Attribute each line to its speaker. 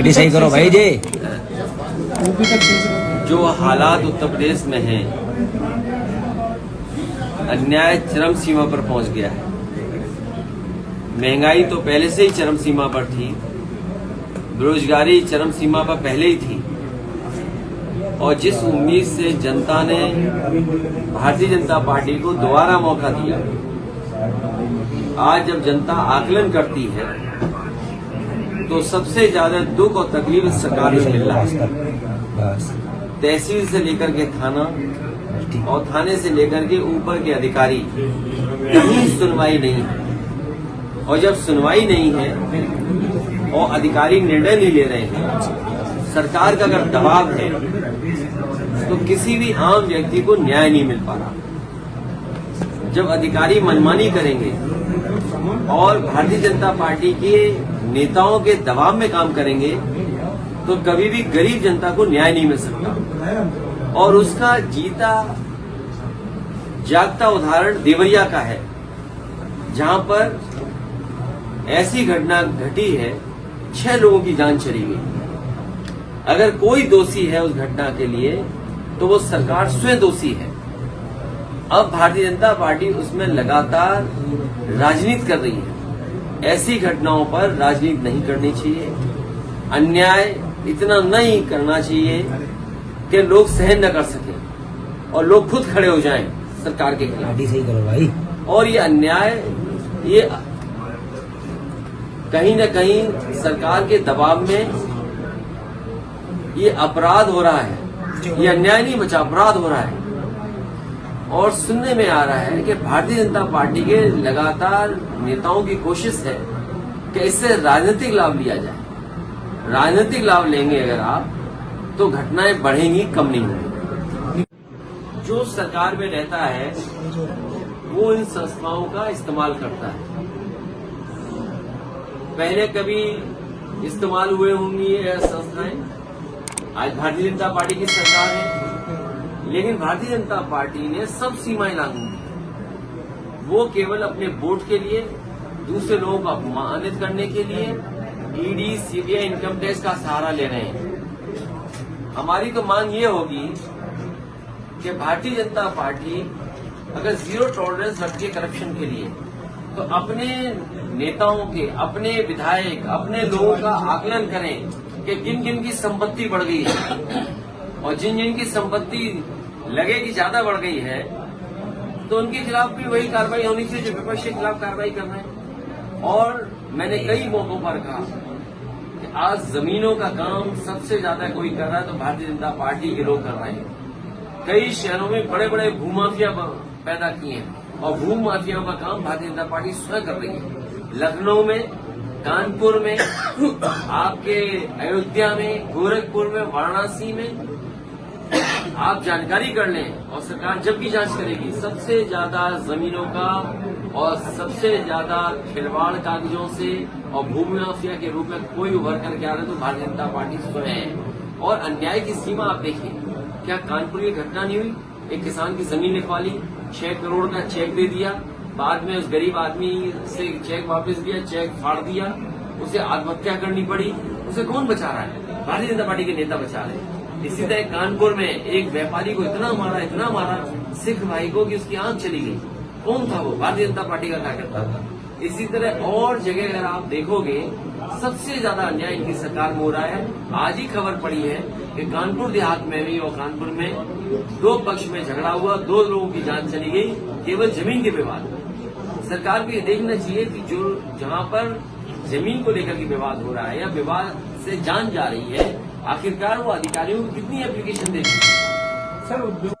Speaker 1: गाड़ी सही करो भाई जी।
Speaker 2: जो हालात उत्तर प्रदेश में हैं, अन्याय चरम सीमा पर पहुंच गया है। महंगाई तो पहले से ही चरम सीमा पर थी, बेरोजगारी चरम सीमा पर पहले ही थी, और जिस उम्मीद से जनता ने भारतीय जनता पार्टी को दोबारा मौका दिया, आज जब जनता आकलन करती है तो सबसे ज्यादा दुख और तकलीफ सरकार को मिल रहा है। तहसील से लेकर के थाना और थाने से लेकर के ऊपर के अधिकारी, कहीं सुनवाई नहीं है। और जब सुनवाई नहीं है और अधिकारी निर्णय नहीं ले रहे हैं, सरकार का अगर दबाव है, तो किसी भी आम व्यक्ति को न्याय नहीं मिल पा रहा। जब अधिकारी मनमानी करेंगे और भारतीय जनता पार्टी के नेताओं के दबाव में काम करेंगे, तो कभी भी गरीब जनता को न्याय नहीं मिल सकता। और उसका जीता जागता उदाहरण देवरिया का है, जहां पर ऐसी घटना घटी है, 6 लोगों की जान चली गई। अगर कोई दोषी है उस घटना के लिए, तो वो सरकार स्वयं दोषी है। अब भारतीय जनता पार्टी उसमें लगातार राजनीति कर रही है। ऐसी घटनाओं पर राजनीति नहीं करनी चाहिए। अन्याय इतना नहीं करना चाहिए कि लोग सहन न कर सकें और लोग खुद खड़े हो जाएं सरकार के खिलाफ।
Speaker 1: गाड़ी सही करो भाई।
Speaker 2: और ये अन्याय, ये कहीं न कहीं सरकार के दबाव में ये अपराध हो रहा है। ये अन्याय नहीं बचा, अपराध हो रहा है। और सुनने में आ रहा है कि भारतीय जनता पार्टी के लगातार नेताओं की कोशिश है कि इससे राजनीतिक लाभ लिया जाए। राजनीतिक लाभ लेंगे अगर आप, तो घटनाएं बढ़ेंगी, कम नहीं होंगी। जो सरकार में रहता है वो इन संस्थाओं का इस्तेमाल करता है। पहले कभी इस्तेमाल हुए होंगी ये संस्थाएं, आज भारतीय जनता पार्टी की सरकार है, लेकिन भारतीय जनता पार्टी ने सब सीमाएं लागू की। वो केवल अपने वोट के लिए, दूसरे लोगों को अपमानित करने के लिए ईडी, सीबीआई, इनकम टैक्स का सहारा ले रहे हैं। हमारी तो मांग ये होगी कि भारतीय जनता पार्टी अगर जीरो टॉलरेंस रखती है करप्शन के लिए, तो अपने नेताओं के, अपने विधायक, अपने लोगों का आकलन करें कि किन किन की संपत्ति बढ़ गई है, और जिन जिन की संपत्ति लगे कि ज्यादा बढ़ गई है, तो उनके खिलाफ भी वही कार्रवाई होनी चाहिए जो विपक्ष के खिलाफ कार्रवाई कर रहे हैं। और मैंने कई मौकों पर कहा कि आज जमीनों का काम सबसे ज्यादा कोई कर रहा है तो भारतीय जनता पार्टी के लोग कर रहे हैं। कई शहरों में बड़े बड़े भूमाफिया पैदा किए हैं, और भूमाफियाओं का काम भारतीय जनता पार्टी स्वयं कर रही है। लखनऊ में, कानपुर में, आपके अयोध्या में, गोरखपुर में, वाराणसी में आप जानकारी कर लें, और सरकार जब भी जांच करेगी, सबसे ज्यादा जमीनों का और सबसे ज्यादा खिलवाड़ कागजों से और भूमि माफिया के रूप में कोई उभर कर के आ रहे तो भारतीय जनता पार्टी स्वयं है। और अन्याय की सीमा आप देखिए, क्या कानपुर की घटना नहीं हुई? एक किसान की जमीन लिखवा ली, 6 करोड़ का चेक दे दिया, बाद में उस गरीब आदमी से चेक वापस दिया, चेक फाड़ दिया, उसे आत्महत्या करनी पड़ी। उसे कौन बचा रहा है? भारतीय जनता पार्टी के नेता बचा रहे हैं। इसी तरह कानपुर में एक व्यापारी को इतना मारा सिख भाई को कि उसकी आंख चली गई। कौन था वो? भारतीय जनता पार्टी का कार्यकर्ता था। इसी तरह और जगह अगर आप देखोगे, सबसे ज्यादा अन्याय इनकी सरकार में हो रहा है। आज ही खबर पड़ी है कि कानपुर देहात में भी और कानपुर में 2 पक्ष में झगड़ा हुआ, 2 लोगों की जान चली गई, केवल जमीन के विवाद में। सरकार को ये देखना चाहिए कि जो जहां पर जमीन को लेकर के विवाद हो रहा है या विवाद से जान जा रही है, आखिरकार वो अधिकारियों को कितनी एप्लीकेशन देती है।
Speaker 3: सर,